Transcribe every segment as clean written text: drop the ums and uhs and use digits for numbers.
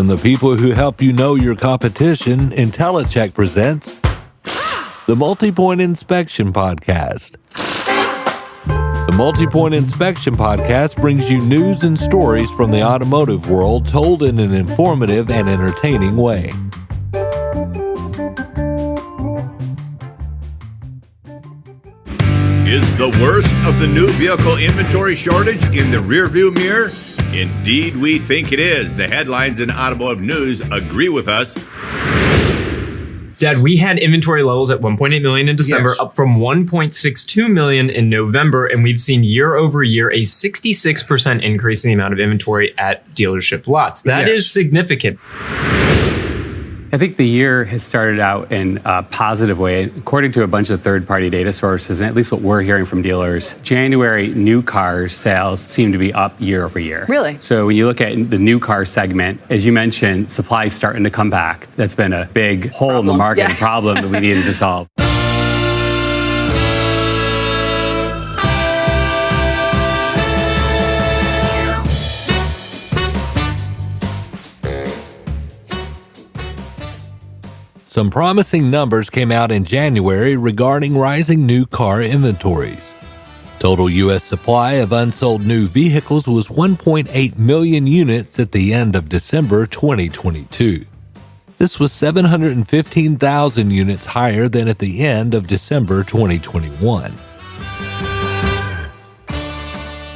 From the people who help you know your competition, IntelliCheck presents the Multi-Point Inspection Podcast. The Multi-Point Inspection Podcast brings you news and stories from the automotive world told in an informative and entertaining way. Is the worst of the new vehicle inventory shortage in the rearview mirror? Indeed, we think it is. The headlines in automotive news agree with us. Dad, we had inventory levels at 1.8 million in December, up from 1.62 million in November, and we've seen year over year a 66% increase in the amount of inventory at dealership lots. That is significant. I think the year has started out in a positive way. According to a bunch of third-party data sources, and at least what we're hearing from dealers, January new car sales seem to be up year over year. Really? So when you look at the new car segment, as you mentioned, supply is starting to come back. That's been a big hole in the market, a problem that we needed to solve. Some promising numbers came out in January regarding rising new car inventories. Total U.S. supply of unsold new vehicles was 1.8 million units at the end of December 2022. This was 715,000 units higher than at the end of December 2021.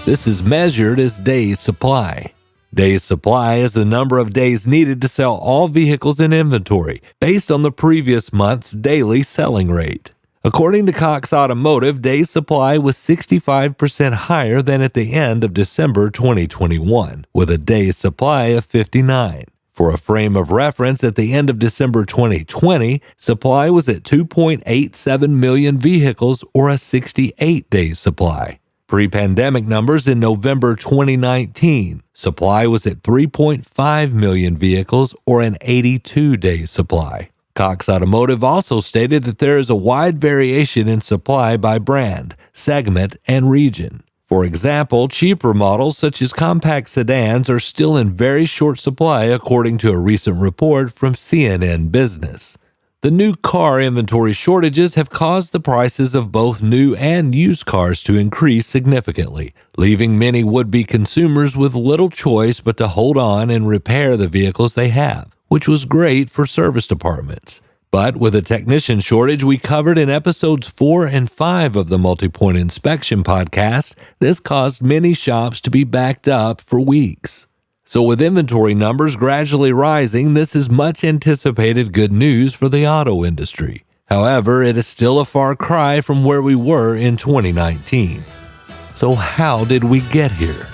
This is measured as days supply. Days supply is the number of days needed to sell all vehicles in inventory based on the previous month's daily selling rate. According to Cox Automotive, days supply was 65% higher than at the end of December 2021, with a days supply of 59. For a frame of reference, at the end of December 2020, supply was at 2.87 million vehicles, or a 68-day supply. Pre-pandemic numbers in November 2019, supply was at 3.5 million vehicles, or an 82-day supply. Cox Automotive also stated that there is a wide variation in supply by brand, segment, and region. For example, cheaper models such as compact sedans are still in very short supply, according to a recent report from CNN Business. The new car inventory shortages have caused the prices of both new and used cars to increase significantly, leaving many would-be consumers with little choice but to hold on and repair the vehicles they have, which was great for service departments. But with a technician shortage we covered in episodes 4 and 5 of the Multi-Point Inspection Podcast, this caused many shops to be backed up for weeks. So with inventory numbers gradually rising, this is much anticipated good news for the auto industry. However, it is still a far cry from where we were in 2019. So how did we get here?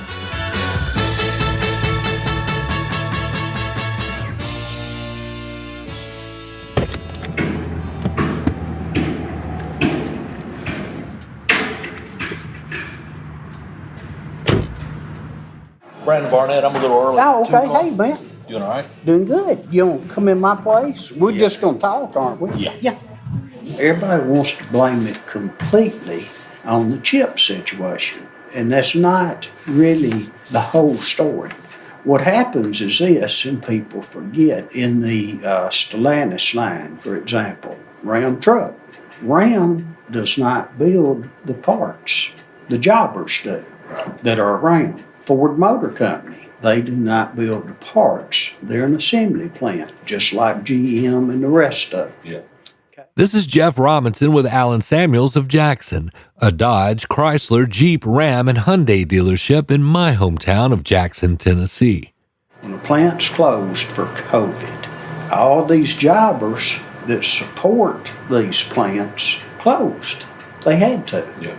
Brandon Barnett, I'm a little early. Oh, okay. Hey, man. Doing all right? Doing good. You want to come in my place? We're just going to talk, aren't we? Yeah. Everybody wants to blame it completely on the chip situation, and that's not really the whole story. What happens is this, and people forget, in the Stellantis line, for example, Ram truck. Ram does not build the parts. The jobbers do that are around. Ford Motor Company, they do not build the parts. They're an assembly plant, just like GM and the rest of it. Yeah. This is Jeff Robinson with Alan Samuels of Jackson, a Dodge, Chrysler, Jeep, Ram, and Hyundai dealership in my hometown of Jackson, Tennessee. When the plant's closed for COVID, all these jobbers that support these plants closed. They had to. Yeah.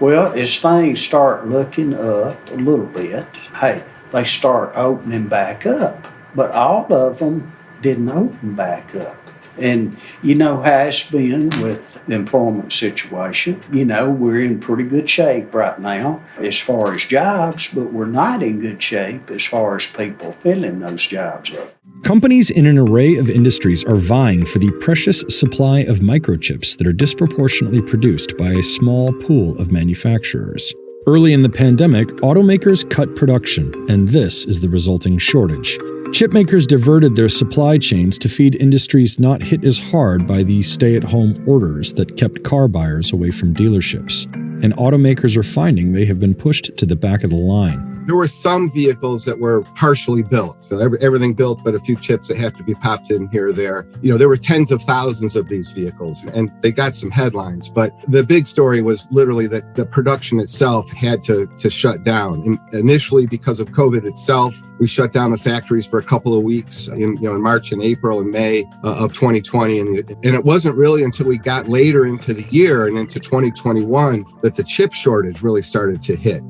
Well, as things start looking up a little bit, hey, they start opening back up. But all of them didn't open back up. And you know how it's been with the employment situation. You know, we're in pretty good shape right now as far as jobs, but we're not in good shape as far as people filling those jobs up. Companies in an array of industries are vying for the precious supply of microchips that are disproportionately produced by a small pool of manufacturers. Early in the pandemic, automakers cut production, and this is the resulting shortage. Chip makers diverted their supply chains to feed industries not hit as hard by the stay-at-home orders that kept car buyers away from dealerships. And automakers are finding they have been pushed to the back of the line. There were some vehicles that were partially built, so everything built, but a few chips that have to be popped in here or there. There were tens of thousands of these vehicles, and they got some headlines. But the big story was literally that the production itself had to shut down. And initially, because of COVID itself, we shut down the factories for a couple of weeks in March and April and May of 2020. And it wasn't really until we got later into the year and into 2021 that the chip shortage really started to hit.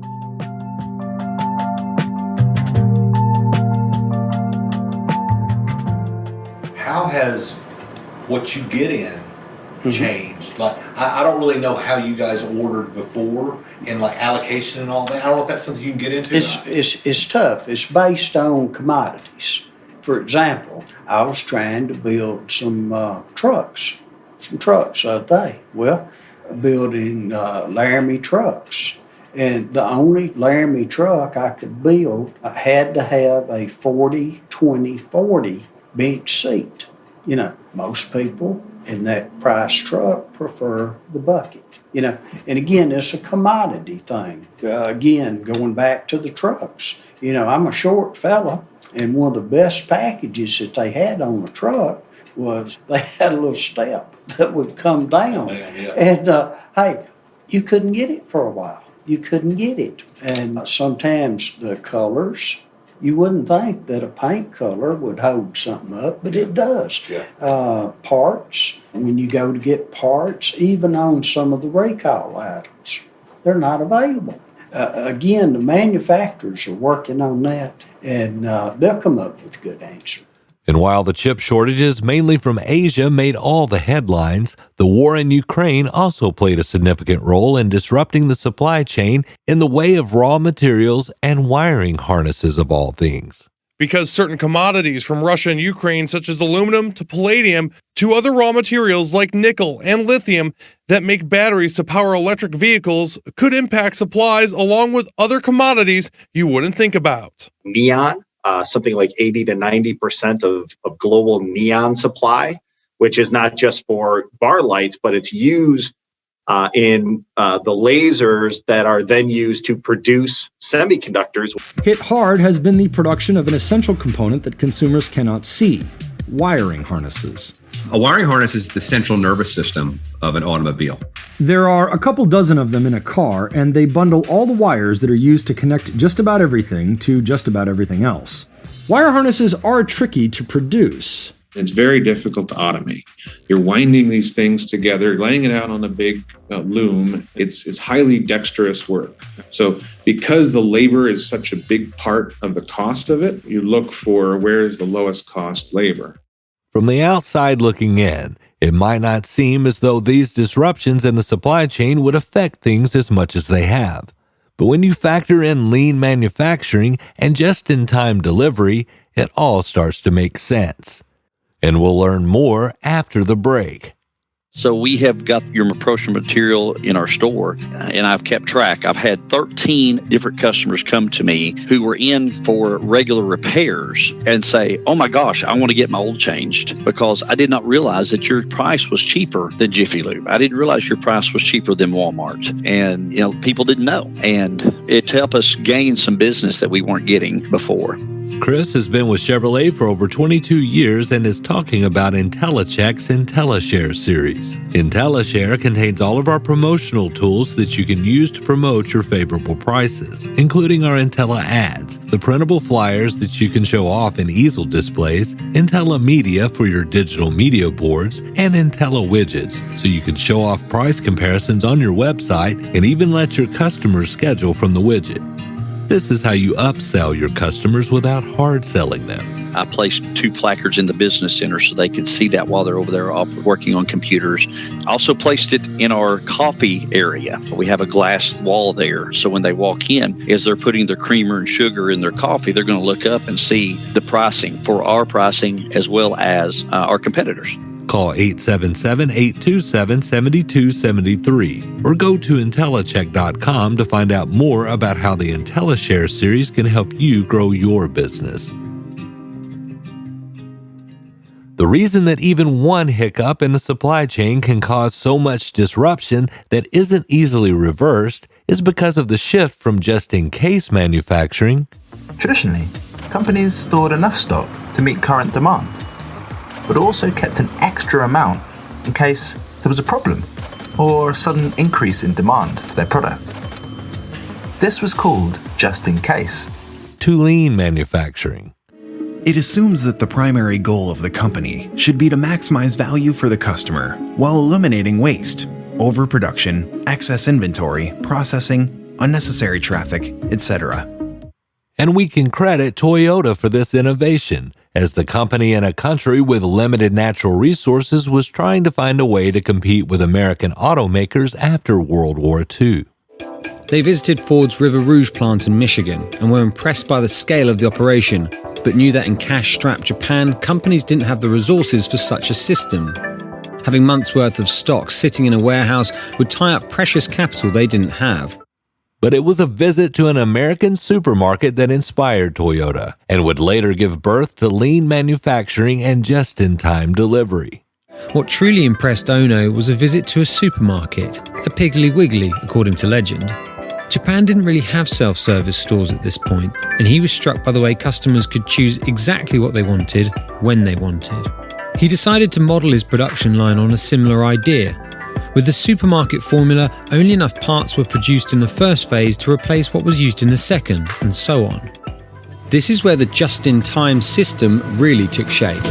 How has what you get in changed? Like, I don't really know how you guys ordered before and like allocation and all that. I don't know if that's something you can get into. It's tough. It's based on commodities. For example, I was trying to build some trucks the other day. Well, building Laramie trucks. And the only Laramie truck I could build had to have a 40-20-40 bench seat. Most people in that price truck prefer the bucket. And again, it's a commodity thing. Again, going back to the trucks. I'm a short fella, and one of the best packages that they had on the truck was they had a little step that would come down. And hey, you couldn't get it for a while. You couldn't get it. And sometimes the colors, you wouldn't think that a paint color would hold something up, but it does. Parts, when you go to get parts, even on some of the recall items, they're not available. Again, the manufacturers are working on that, and they'll come up with a good answer. And while the chip shortages, mainly from Asia, made all the headlines, the war in Ukraine also played a significant role in disrupting the supply chain in the way of raw materials and wiring harnesses of all things. Because certain commodities from Russia and Ukraine, such as aluminum to palladium to other raw materials like nickel and lithium that make batteries to power electric vehicles, could impact supplies along with other commodities you wouldn't think about. Neon. Something like 80 to 90% of global neon supply, which is not just for bar lights, but it's used in the lasers that are then used to produce semiconductors. Hit hard has been the production of an essential component that consumers cannot see: wiring harnesses. A wiring harness is the central nervous system of an automobile. There are a couple dozen of them in a car, and they bundle all the wires that are used to connect just about everything to just about everything else. Wire harnesses are tricky to produce. It's very difficult to automate. You're winding these things together, laying it out on a big loom. It's highly dexterous work. So because the labor is such a big part of the cost of it, you look for where is the lowest cost labor. From the outside looking in, it might not seem as though these disruptions in the supply chain would affect things as much as they have. But when you factor in lean manufacturing and just-in-time delivery, it all starts to make sense. And we'll learn more after the break. So we have got your approachable material in our store, and I've kept track. I've had 13 different customers come to me who were in for regular repairs and say, oh my gosh, I want to get my oil changed because I did not realize that your price was cheaper than Jiffy Lube. I didn't realize your price was cheaper than Walmart. And, people didn't know. And it helped us gain some business that we weren't getting before. Chris has been with Chevrolet for over 22 years and is talking about IntelliCheck's IntelliShare series. IntelliShare contains all of our promotional tools that you can use to promote your favorable prices, including our Intella ads, the printable flyers that you can show off in easel displays, Intella Media for your digital media boards, and Intella widgets so you can show off price comparisons on your website and even let your customers schedule from the widget. This is how you upsell your customers without hard selling them. I placed 2 placards in the business center so they could see that while they're over there working on computers. I also placed it in our coffee area. We have a glass wall there, so when they walk in, as they're putting their creamer and sugar in their coffee, they're going to look up and see the pricing for our pricing as well as our competitors. Call 877-827-7273 or go to IntelliCheck.com to find out more about how the IntelliShare series can help you grow your business. The reason that even one hiccup in the supply chain can cause so much disruption that isn't easily reversed is because of the shift from just-in-case manufacturing. Traditionally, companies stored enough stock to meet current demand, but also kept an extra amount in case there was a problem or a sudden increase in demand for their product. This was called just-in-case. To lean manufacturing. It assumes that the primary goal of the company should be to maximize value for the customer while eliminating waste, overproduction, excess inventory, processing, unnecessary traffic, etc. And we can credit Toyota for this innovation, as the company in a country with limited natural resources was trying to find a way to compete with American automakers after World War II. They visited Ford's River Rouge plant in Michigan and were impressed by the scale of the operation, but knew that in cash-strapped Japan, companies didn't have the resources for such a system. Having months' worth of stock sitting in a warehouse would tie up precious capital they didn't have. But it was a visit to an American supermarket that inspired Toyota and would later give birth to lean manufacturing and just-in-time delivery. What truly impressed Ono was a visit to a supermarket, a Piggly Wiggly, according to legend. Japan didn't really have self-service stores at this point, and he was struck by the way customers could choose exactly what they wanted, when they wanted. He decided to model his production line on a similar idea. With the supermarket formula, only enough parts were produced in the first phase to replace what was used in the second, and so on. This is where the just-in-time system really took shape.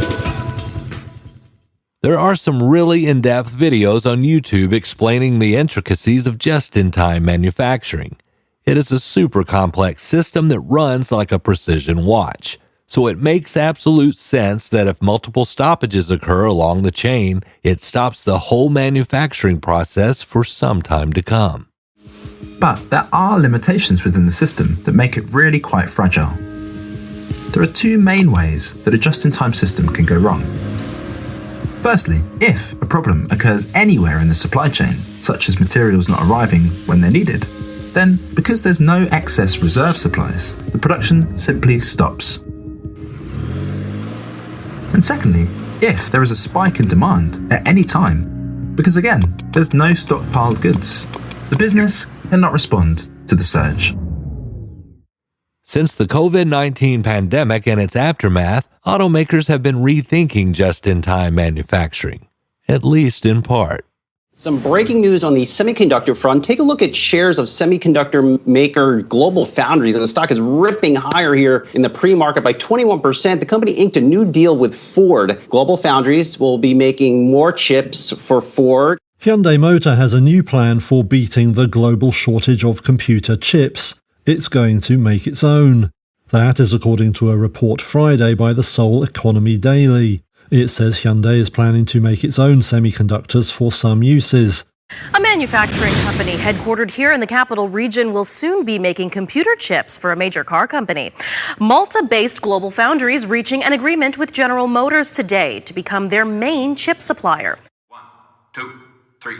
There are some really in-depth videos on YouTube explaining the intricacies of just-in-time manufacturing. It is a super complex system that runs like a precision watch. So it makes absolute sense that if multiple stoppages occur along the chain, it stops the whole manufacturing process for some time to come. But there are limitations within the system that make it really quite fragile. There are two main ways that a just-in-time system can go wrong. Firstly, if a problem occurs anywhere in the supply chain, such as materials not arriving when they're needed, then because there's no excess reserve supplies, the production simply stops. And secondly, if there is a spike in demand at any time, because again, there's no stockpiled goods, the business cannot respond to the surge. Since the COVID-19 pandemic and its aftermath, automakers have been rethinking just-in-time manufacturing, at least in part. Some breaking news on the semiconductor front. Take a look at shares of semiconductor maker Global Foundries, and the stock is ripping higher here in the pre-market by 21%. The company inked a new deal with Ford. Global Foundries will be making more chips for Ford. Hyundai Motor has a new plan for beating the global shortage of computer chips. It's going to make its own. That is according to a report Friday by the Seoul Economy Daily. It says Hyundai is planning to make its own semiconductors for some uses. A manufacturing company headquartered here in the capital region will soon be making computer chips for a major car company. Malta-based Global Foundries reaching an agreement with General Motors today to become their main chip supplier. 1, 2, 3.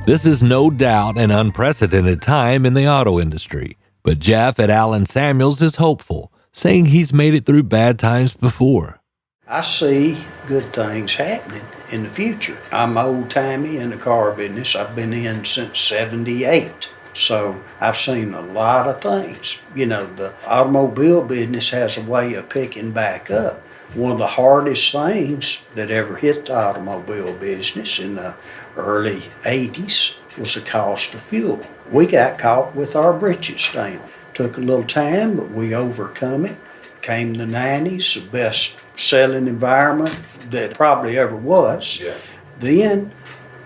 This is no doubt an unprecedented time in the auto industry, but Jeff at Allen Samuels is hopeful, saying he's made it through bad times before. I see good things happening in the future. I'm old-timey in the car business. I've been in since '78. So I've seen a lot of things. You know, the automobile business has a way of picking back up. One of the hardest things that ever hit the automobile business in the early 80s was the cost of fuel. We got caught with our britches down. Took a little time, but we overcome it. Came the 90s, the best selling environment that probably ever was. Yeah. Then,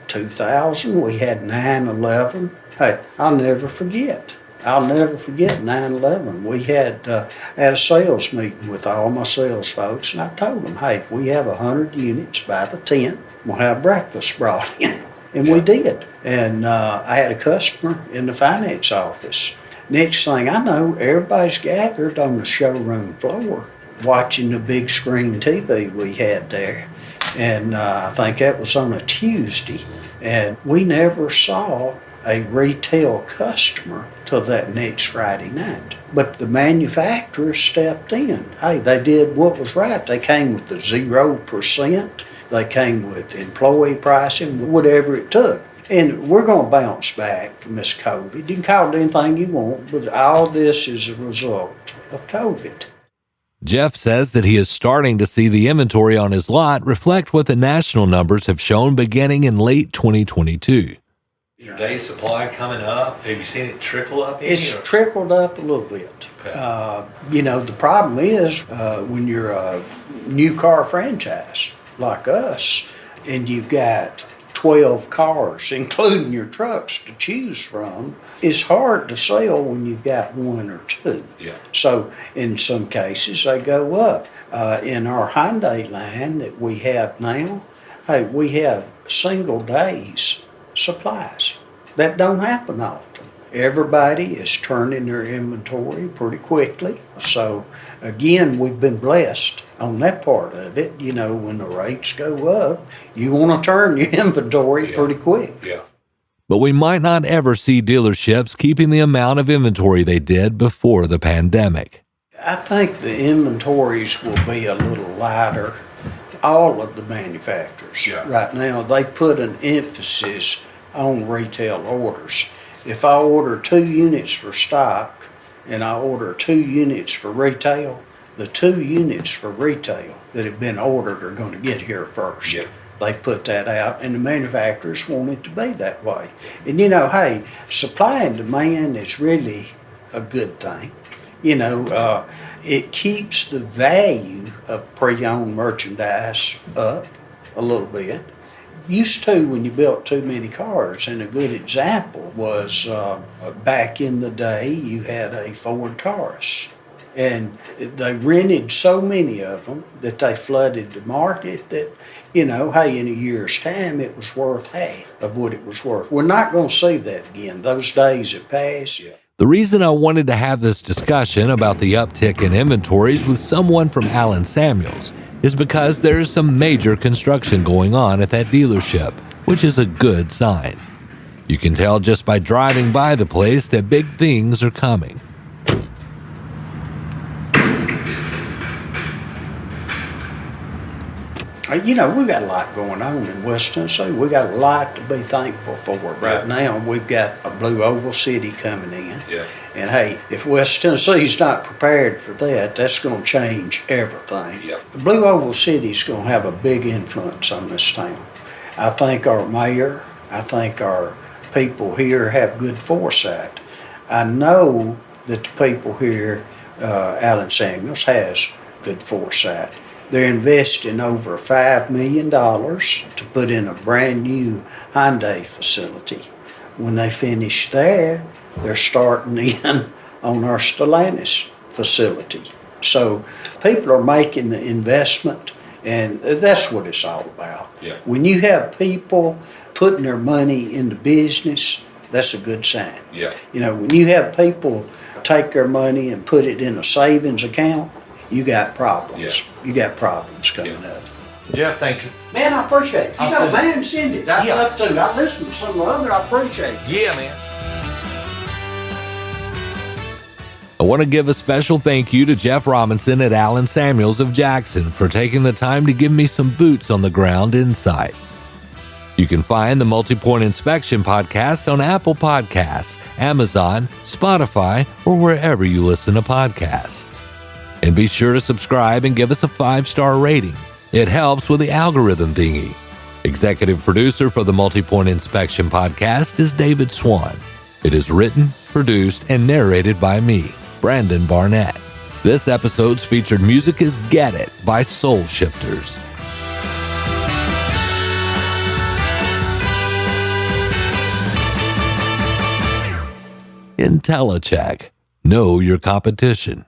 2000, we had 9/11. Hey, I'll never forget 9/11. We had a sales meeting with all my sales folks, and I told them, hey, if we have 100 units by the 10th, we'll have breakfast brought in. And we did. And I had a customer in the finance office. Next thing I know, everybody's gathered on the showroom floor watching the big screen TV we had there. And I think that was on a Tuesday. And we never saw a retail customer till that next Friday night. But the manufacturers stepped in. Hey, they did what was right. They came with the 0%. They came with employee pricing, whatever it took. And we're going to bounce back from this COVID. You can call it anything you want, but all this is a result of COVID. Jeff says that he is starting to see the inventory on his lot reflect what the national numbers have shown beginning in late 2022. Your day supply coming up, have you seen it trickle up? It's trickled up a little bit. Okay. The problem is when you're a new car franchise like us, and you've got 12 cars, including your trucks, to choose from, it's hard to sell when you've got one or two. Yeah. So in some cases, they go up. In our Hyundai line that we have now, hey, we have single days supplies. That don't happen often. Everybody is turning their inventory pretty quickly. So again, we've been blessed on that part of it. When the rates go up, you want to turn your inventory pretty quick. Yeah. But we might not ever see dealerships keeping the amount of inventory they did before the pandemic. I think the inventories will be a little lighter. All of the manufacturers right now, they put an emphasis on retail orders. If I order 2 units for stock and I order 2 units for retail, the 2 units for retail that have been ordered are going to get here first. Yeah. They put that out, and the manufacturers want it to be that way. And hey, supply and demand is really a good thing. It keeps the value of pre-owned merchandise up a little bit. Used to, when you built too many cars, and a good example was back in the day, you had a Ford Taurus. And they rented so many of them that they flooded the market that, in a year's time, it was worth half of what it was worth. We're not going to see that again. Those days have passed. Yeah. The reason I wanted to have this discussion about the uptick in inventories with someone from Allen Samuels is because there is some major construction going on at that dealership, which is a good sign. You can tell just by driving by the place that big things are coming. We got a lot going on in West Tennessee. We got a lot to be thankful for. Right now, we've got a Blue Oval City coming in. Yeah. And hey, if West Tennessee's not prepared for that, that's going to change everything. Yep. The Blue Oval City's going to have a big influence on this town. I think our mayor, I think our people here have good foresight. I know that the people here, Allen Samuels, has good foresight. They're investing over $5 million to put in a brand new Hyundai facility. When they finish there, they're starting in on our Stellantis facility. So people are making the investment, and that's what it's all about. Yeah. When you have people putting their money into business, that's a good sign. Yeah. When you have people take their money and put it in a savings account, you got problems. Yeah. You got problems coming up. Jeff, thank you. Man, I appreciate it. Man, send it. I love to. I listen to some of the other. I appreciate it. Yeah, man. I want to give a special thank you to Jeff Robinson at Allen Samuels of Jackson for taking the time to give me some boots on the ground insight. You can find the Multi-Point Inspection podcast on Apple Podcasts, Amazon, Spotify, or wherever you listen to podcasts. And be sure to subscribe and give us a 5-star rating. It helps with the algorithm thingy. Executive producer for the Multi-Point Inspection podcast is David Swan. It is written, produced, and narrated by me, Brandon Barnett. This episode's featured music is Get It by Soul Shifters. IntelliCheck. Know your competition.